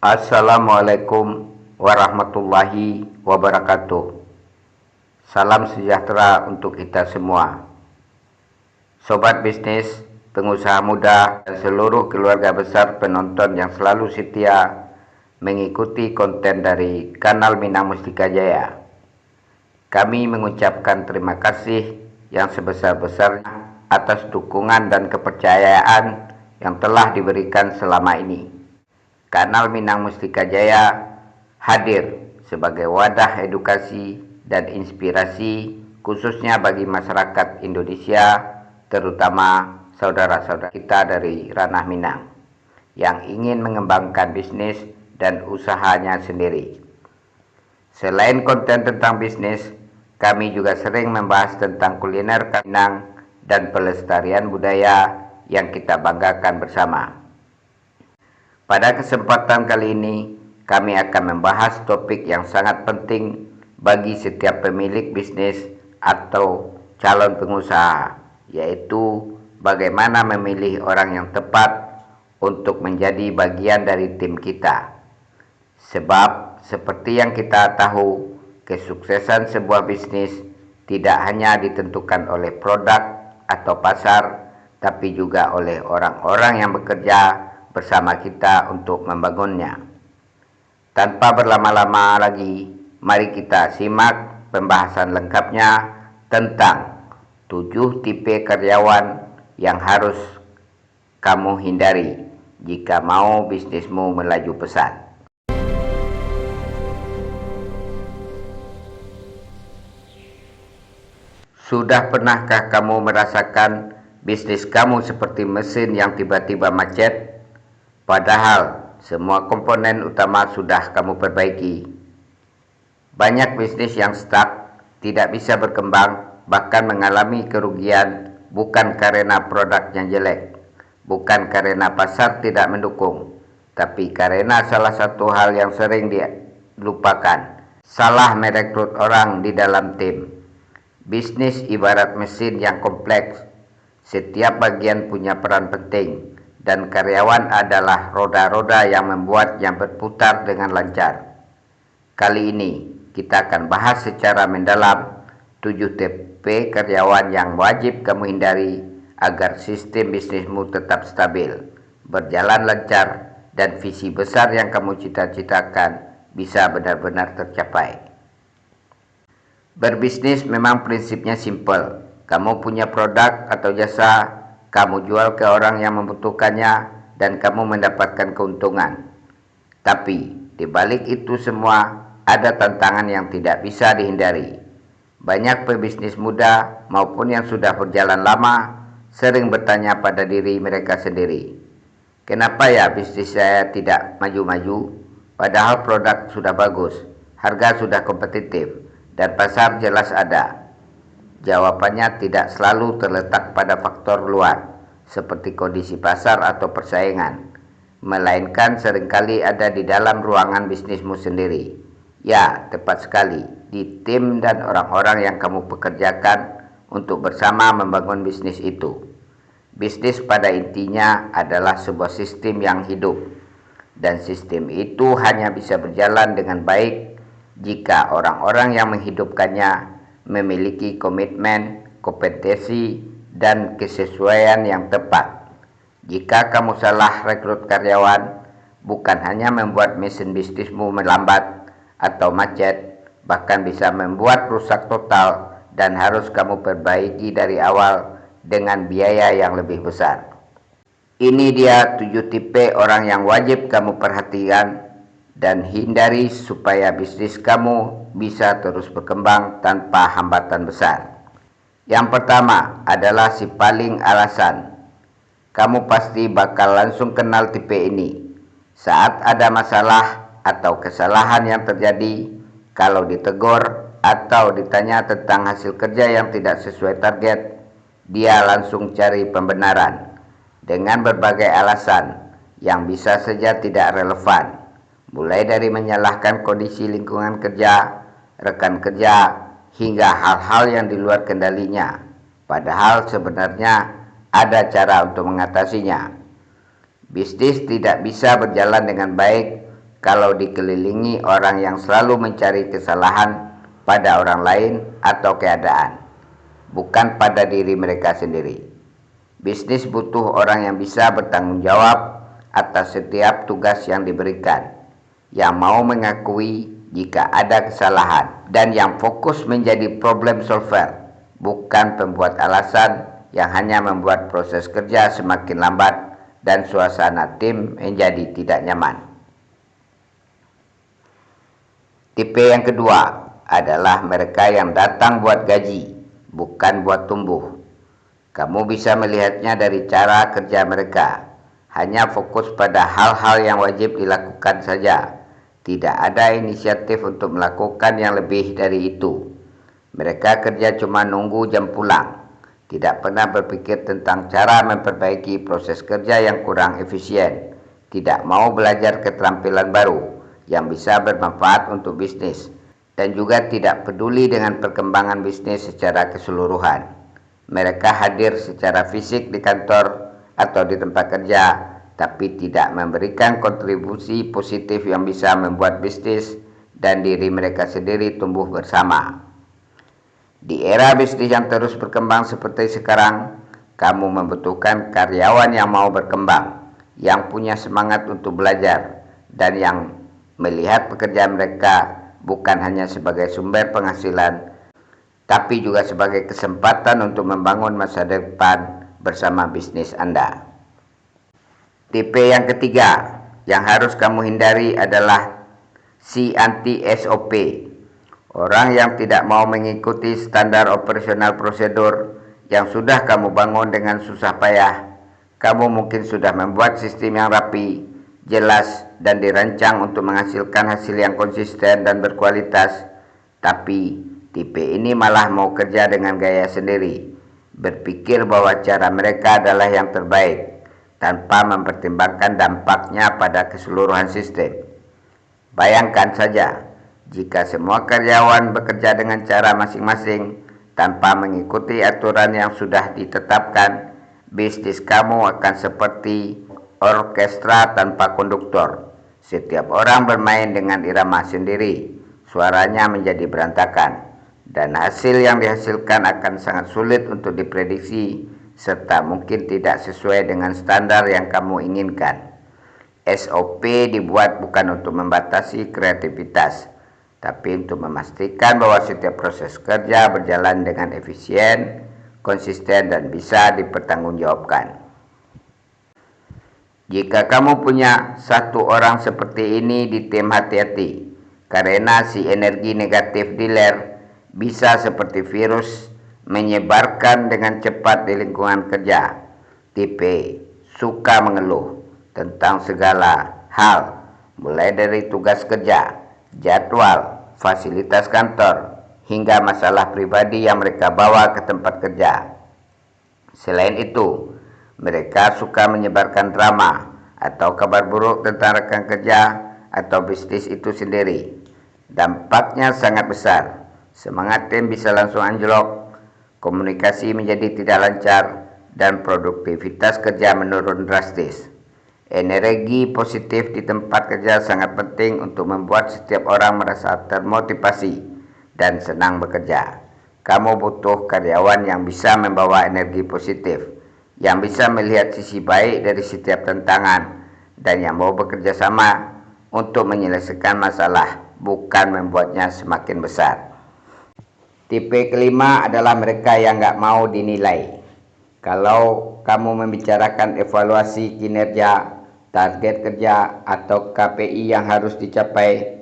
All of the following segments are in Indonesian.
Assalamualaikum warahmatullahi wabarakatuh. Salam sejahtera untuk kita semua. Sobat bisnis, pengusaha muda, dan seluruh keluarga besar penonton yang selalu setia mengikuti konten dari kanal Minang Mustika Jaya. Kami mengucapkan terima kasih yang sebesar-besarnya atas dukungan dan kepercayaan yang telah diberikan selama ini. Kanal Minang Mustika Jaya hadir sebagai wadah edukasi dan inspirasi khususnya bagi masyarakat Indonesia, terutama saudara-saudara kita dari ranah Minang yang ingin mengembangkan bisnis dan usahanya sendiri. Selain konten tentang bisnis, kami juga sering membahas tentang kuliner Minang dan pelestarian budaya yang kita banggakan bersama. Pada kesempatan kali ini, kami akan membahas topik yang sangat penting bagi setiap pemilik bisnis atau calon pengusaha, yaitu bagaimana memilih orang yang tepat untuk menjadi bagian dari tim kita. Sebab, seperti yang kita tahu, kesuksesan sebuah bisnis tidak hanya ditentukan oleh produk atau pasar, tapi juga oleh orang-orang yang bekerja bersama kita untuk membangunnya. Tanpa berlama-lama lagi, mari kita simak pembahasan lengkapnya tentang 7 tipe karyawan yang harus kamu hindari jika mau bisnismu melaju pesat. Sudah pernahkah kamu merasakan bisnis kamu seperti mesin yang tiba-tiba macet? Padahal semua komponen utama sudah kamu perbaiki. Banyak bisnis yang stuck, tidak bisa berkembang, bahkan mengalami kerugian bukan karena produk yang jelek, bukan karena pasar tidak mendukung, tapi karena salah satu hal yang sering dilupakan, salah merekrut orang di dalam tim. Bisnis ibarat mesin yang kompleks, setiap bagian punya peran penting, dan karyawan adalah roda-roda yang membuatnya berputar dengan lancar. Kali ini kita akan bahas secara mendalam 7 tipe karyawan yang wajib kamu hindari agar sistem bisnismu tetap stabil, berjalan lancar, dan visi besar yang kamu cita-citakan bisa benar-benar tercapai. Berbisnis memang prinsipnya simpel. Kamu punya produk atau jasa, kamu jual ke orang yang membutuhkannya, dan kamu mendapatkan keuntungan. Tapi di balik itu semua ada tantangan yang tidak bisa dihindari. Banyak pebisnis muda maupun yang sudah berjalan lama sering bertanya pada diri mereka sendiri, kenapa ya bisnis saya tidak maju-maju? Padahal produk sudah bagus, harga sudah kompetitif, dan pasar jelas ada. Jawabannya tidak selalu terletak pada faktor luar, seperti kondisi pasar atau persaingan, melainkan seringkali ada di dalam ruangan bisnismu sendiri. Ya, tepat sekali, di tim dan orang-orang yang kamu pekerjakan untuk bersama membangun bisnis itu. Bisnis pada intinya adalah sebuah sistem yang hidup, dan sistem itu hanya bisa berjalan dengan baik jika orang-orang yang menghidupkannya memiliki komitmen, kompetensi, dan kesesuaian yang tepat. Jika kamu salah rekrut karyawan, bukan hanya membuat mesin bisnismu melambat atau macet, bahkan bisa membuat rusak total dan harus kamu perbaiki dari awal dengan biaya yang lebih besar. Ini dia 7 tipe orang yang wajib kamu perhatikan dan hindari supaya bisnis kamu bisa terus berkembang tanpa hambatan besar. Yang pertama adalah si paling alasan. Kamu pasti bakal langsung kenal tipe ini. Saat ada masalah atau kesalahan yang terjadi, kalau ditegur atau ditanya tentang hasil kerja yang tidak sesuai target, dia langsung cari pembenaran dengan berbagai alasan yang bisa saja tidak relevan. Mulai dari menyalahkan kondisi lingkungan kerja, rekan kerja, hingga hal-hal yang di luar kendalinya. Padahal sebenarnya ada cara untuk mengatasinya. Bisnis tidak bisa berjalan dengan baik kalau dikelilingi orang yang selalu mencari kesalahan pada orang lain atau keadaan, bukan pada diri mereka sendiri. Bisnis butuh orang yang bisa bertanggung jawab atas setiap tugas yang diberikan, yang mau mengakui jika ada kesalahan, dan yang fokus menjadi problem solver, bukan pembuat alasan yang hanya membuat proses kerja semakin lambat dan suasana tim menjadi tidak nyaman. Tipe yang kedua adalah mereka yang datang buat gaji, bukan buat tumbuh. Kamu bisa melihatnya dari cara kerja mereka, hanya fokus pada hal-hal yang wajib dilakukan saja. Tidak ada inisiatif untuk melakukan yang lebih dari itu. Mereka kerja cuma nunggu jam pulang, tidak pernah berpikir tentang cara memperbaiki proses kerja yang kurang efisien, tidak mau belajar keterampilan baru yang bisa bermanfaat untuk bisnis, dan juga tidak peduli dengan perkembangan bisnis secara keseluruhan. Mereka hadir secara fisik di kantor atau di tempat kerja, tapi tidak memberikan kontribusi positif yang bisa membuat bisnis dan diri mereka sendiri tumbuh bersama. Di era bisnis yang terus berkembang seperti sekarang, kamu membutuhkan karyawan yang mau berkembang, yang punya semangat untuk belajar, dan yang melihat pekerjaan mereka bukan hanya sebagai sumber penghasilan, tapi juga sebagai kesempatan untuk membangun masa depan bersama bisnis Anda. Tipe yang ketiga yang harus kamu hindari adalah si anti-SOP. Orang yang tidak mau mengikuti standar operasional prosedur yang sudah kamu bangun dengan susah payah. Kamu mungkin sudah membuat sistem yang rapi, jelas, dan dirancang untuk menghasilkan hasil yang konsisten dan berkualitas. Tapi tipe ini malah mau kerja dengan gaya sendiri, berpikir bahwa cara mereka adalah yang terbaik, tanpa mempertimbangkan dampaknya pada keseluruhan sistem. Bayangkan saja, jika semua karyawan bekerja dengan cara masing-masing tanpa mengikuti aturan yang sudah ditetapkan, bisnis kamu akan seperti orkestra tanpa konduktor. Setiap orang bermain dengan irama sendiri, suaranya menjadi berantakan, dan hasil yang dihasilkan akan sangat sulit untuk diprediksi, serta mungkin tidak sesuai dengan standar yang kamu inginkan. SOP dibuat bukan untuk membatasi kreativitas, tapi untuk memastikan bahwa setiap proses kerja berjalan dengan efisien, konsisten, dan bisa dipertanggungjawabkan. Jika kamu punya satu orang seperti ini di tim, hati-hati, karena si energi negatif dealer bisa seperti virus menyebarkan dengan cepat di lingkungan kerja. Tipe suka mengeluh tentang segala hal, mulai dari tugas kerja, jadwal, fasilitas kantor, hingga masalah pribadi yang mereka bawa ke tempat kerja. Selain itu, mereka suka menyebarkan drama atau kabar buruk tentang rekan kerja atau bisnis itu sendiri. Dampaknya sangat besar. Semangat tim bisa langsung anjlok, komunikasi menjadi tidak lancar, dan produktivitas kerja menurun drastis. Energi positif di tempat kerja sangat penting untuk membuat setiap orang merasa termotivasi dan senang bekerja. Kamu butuh karyawan yang bisa membawa energi positif, yang bisa melihat sisi baik dari setiap tantangan, dan yang mau bekerja sama untuk menyelesaikan masalah, bukan membuatnya semakin besar. Tipe kelima adalah mereka yang nggak mau dinilai. Kalau kamu membicarakan evaluasi kinerja, target kerja, atau KPI yang harus dicapai,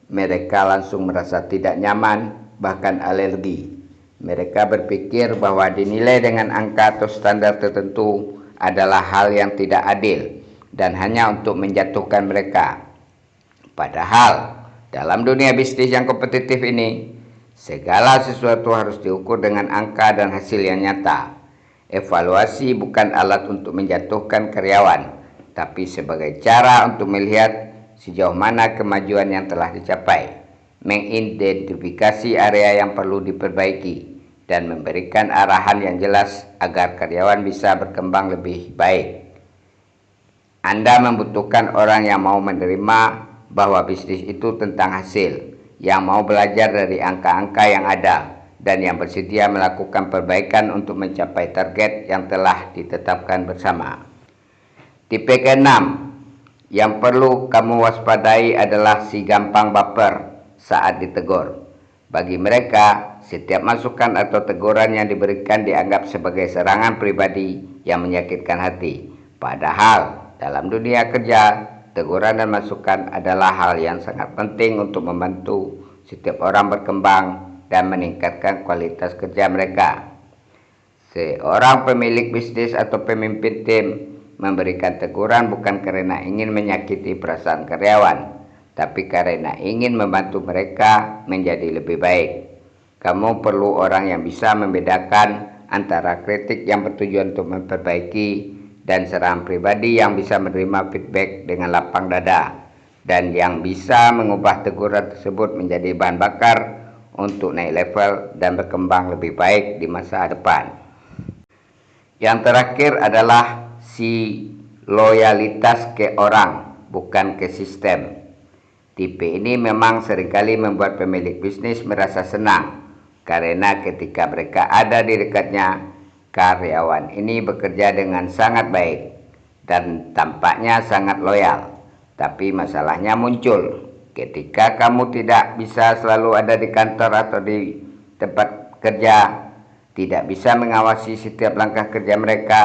mereka langsung merasa tidak nyaman, bahkan alergi. Mereka berpikir bahwa dinilai dengan angka atau standar tertentu adalah hal yang tidak adil dan hanya untuk menjatuhkan mereka. Padahal dalam dunia bisnis yang kompetitif ini, segala sesuatu harus diukur dengan angka dan hasil yang nyata. Evaluasi bukan alat untuk menjatuhkan karyawan, tapi sebagai cara untuk melihat sejauh mana kemajuan yang telah dicapai, mengidentifikasi area yang perlu diperbaiki, dan memberikan arahan yang jelas agar karyawan bisa berkembang lebih baik. Anda membutuhkan orang yang mau menerima bahwa bisnis itu tentang hasil, yang mau belajar dari angka-angka yang ada, dan yang bersedia melakukan perbaikan untuk mencapai target yang telah ditetapkan bersama. Tipe ke-6 yang perlu kamu waspadai adalah si gampang baper saat ditegur. Bagi mereka, setiap masukan atau teguran yang diberikan dianggap sebagai serangan pribadi yang menyakitkan hati. Padahal dalam dunia kerja, teguran dan masukan adalah hal yang sangat penting untuk membantu setiap orang berkembang dan meningkatkan kualitas kerja mereka. Seorang pemilik bisnis atau pemimpin tim memberikan teguran bukan karena ingin menyakiti perasaan karyawan, tapi karena ingin membantu mereka menjadi lebih baik. Kamu perlu orang yang bisa membedakan antara kritik yang bertujuan untuk memperbaiki dan serangan pribadi yang bisa menerima feedback dengan lapang dada, dan yang bisa mengubah teguran tersebut menjadi bahan bakar untuk naik level dan berkembang lebih baik di masa depan. Yang terakhir adalah si loyalitas ke orang, bukan ke sistem. Tipe ini memang seringkali membuat pemilik bisnis merasa senang, karena ketika mereka ada di dekatnya, karyawan ini bekerja dengan sangat baik dan tampaknya sangat loyal. Tapi masalahnya muncul ketika kamu tidak bisa selalu ada di kantor atau di tempat kerja, tidak bisa mengawasi setiap langkah kerja mereka,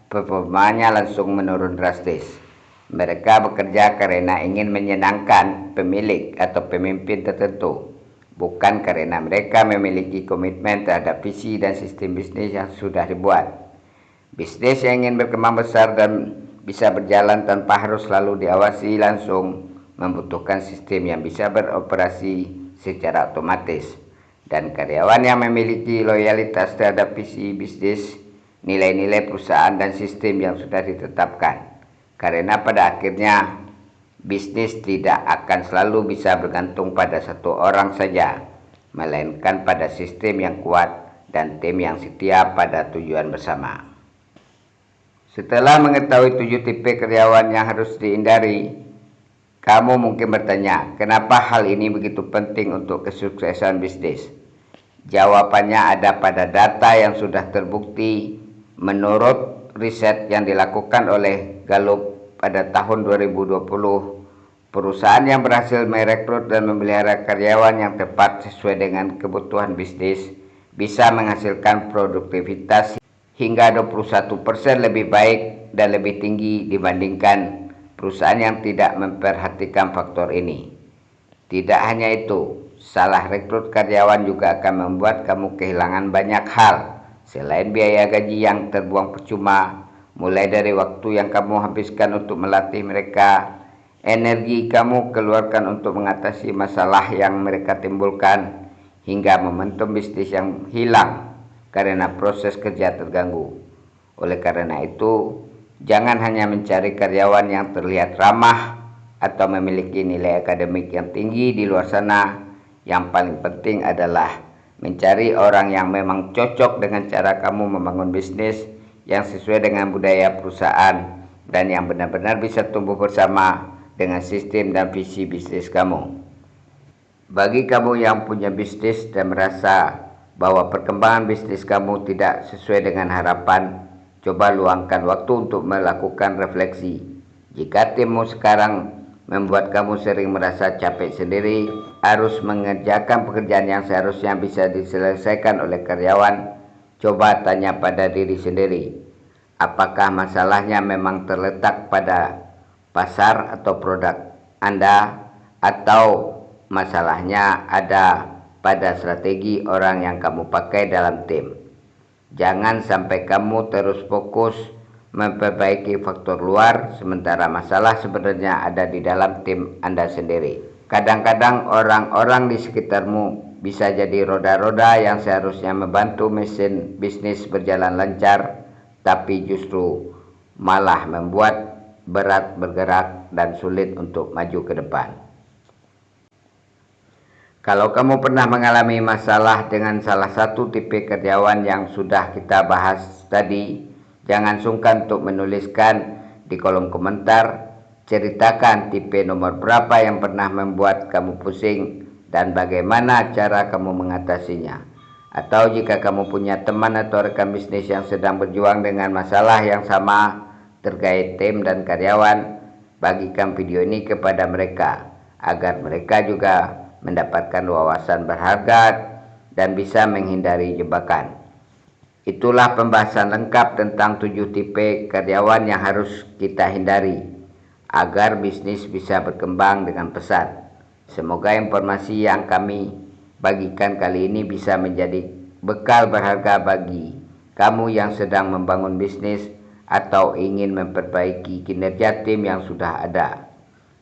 performanya langsung menurun drastis. Mereka bekerja karena ingin menyenangkan pemilik atau pemimpin tertentu, bukan karena mereka memiliki komitmen terhadap visi dan sistem bisnis yang sudah dibuat. Bisnis yang ingin berkembang besar dan bisa berjalan tanpa harus selalu diawasi langsung membutuhkan sistem yang bisa beroperasi secara otomatis, dan karyawan yang memiliki loyalitas terhadap visi bisnis, nilai-nilai perusahaan, dan sistem yang sudah ditetapkan. Karena pada akhirnya bisnis tidak akan selalu bisa bergantung pada satu orang saja, melainkan pada sistem yang kuat dan tim yang setia pada tujuan bersama. Setelah mengetahui 7 tipe karyawan yang harus dihindari, kamu mungkin bertanya, kenapa hal ini begitu penting untuk kesuksesan bisnis? Jawabannya ada pada data yang sudah terbukti menurut riset yang dilakukan oleh Gallup pada tahun 2020. Perusahaan yang berhasil merekrut dan memelihara karyawan yang tepat sesuai dengan kebutuhan bisnis bisa menghasilkan produktivitas hingga 21% lebih baik dan lebih tinggi dibandingkan perusahaan yang tidak memperhatikan faktor ini. Tidak hanya itu, salah rekrut karyawan juga akan membuat kamu kehilangan banyak hal selain biaya gaji yang terbuang percuma, mulai dari waktu yang kamu habiskan untuk melatih mereka, energi kamu keluarkan untuk mengatasi masalah yang mereka timbulkan, hingga momentum bisnis yang hilang karena proses kerja terganggu. Oleh karena itu, jangan hanya mencari karyawan yang terlihat ramah atau memiliki nilai akademik yang tinggi di luar sana. Yang paling penting adalah mencari orang yang memang cocok dengan cara kamu membangun bisnis, yang sesuai dengan budaya perusahaan, dan yang benar-benar bisa tumbuh bersama dengan sistem dan visi bisnis kamu. Bagi kamu yang punya bisnis dan merasa bahwa perkembangan bisnis kamu tidak sesuai dengan harapan, coba luangkan waktu untuk melakukan refleksi. Jika timmu sekarang membuat kamu sering merasa capek sendiri, harus mengerjakan pekerjaan yang seharusnya bisa diselesaikan oleh karyawan, coba tanya pada diri sendiri, apakah masalahnya memang terletak pada pasar atau produk Anda, atau masalahnya ada pada strategi orang yang kamu pakai dalam tim. Jangan sampai kamu terus fokus memperbaiki faktor luar, sementara masalah sebenarnya ada di dalam tim Anda sendiri. Kadang-kadang orang-orang di sekitarmu bisa jadi roda-roda yang seharusnya membantu mesin bisnis berjalan lancar, tapi justru malah membuat berat bergerak dan sulit untuk maju ke depan. Kalau kamu pernah mengalami masalah dengan salah satu tipe karyawan yang sudah kita bahas tadi, jangan sungkan untuk menuliskan di kolom komentar Ceritakan tipe nomor berapa yang pernah membuat kamu pusing dan bagaimana cara kamu mengatasinya. Atau jika kamu punya teman atau rekan bisnis yang sedang berjuang dengan masalah yang sama terkait tim dan karyawan, bagikan video ini kepada mereka agar mereka juga mendapatkan wawasan berharga dan bisa menghindari jebakan. Itulah pembahasan lengkap tentang 7 tipe karyawan yang harus kita hindari agar bisnis bisa berkembang dengan pesat. Semoga informasi yang kami bagikan kali ini bisa menjadi bekal berharga bagi kamu yang sedang membangun bisnis atau ingin memperbaiki kinerja tim yang sudah ada.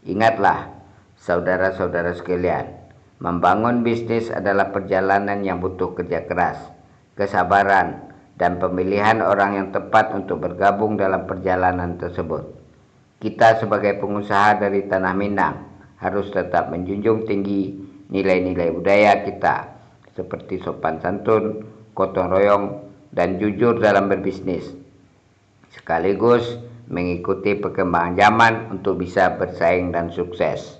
Ingatlah, saudara-saudara sekalian, membangun bisnis adalah perjalanan yang butuh kerja keras, kesabaran, dan pemilihan orang yang tepat untuk bergabung dalam perjalanan tersebut. Kita sebagai pengusaha dari Tanah Minang harus tetap menjunjung tinggi nilai-nilai budaya kita seperti sopan santun, gotong royong, dan jujur dalam berbisnis, sekaligus mengikuti perkembangan zaman untuk bisa bersaing dan sukses.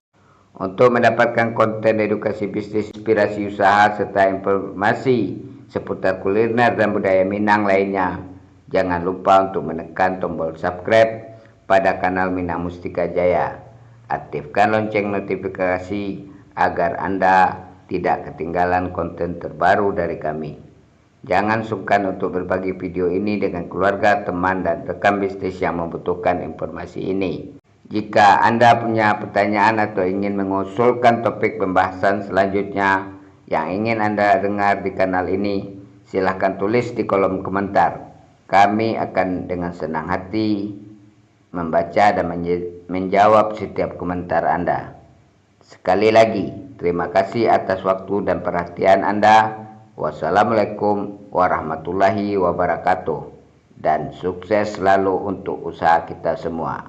Untuk mendapatkan konten edukasi bisnis, inspirasi usaha, serta informasi seputar kuliner dan budaya Minang lainnya, jangan lupa untuk menekan tombol subscribe pada kanal Minang Mustika Jaya. Aktifkan lonceng notifikasi agar Anda tidak ketinggalan konten terbaru dari kami. Jangan sungkan untuk berbagi video ini dengan keluarga, teman, dan rekan bisnis yang membutuhkan informasi ini. Jika Anda punya pertanyaan atau ingin mengusulkan topik pembahasan selanjutnya yang ingin Anda dengar di kanal ini, silahkan tulis di kolom komentar. Kami akan dengan senang hati membaca dan menjawab setiap komentar Anda. Sekali lagi, terima kasih atas waktu dan perhatian Anda. Wassalamualaikum warahmatullahi wabarakatuh, dan sukses selalu untuk usaha kita semua.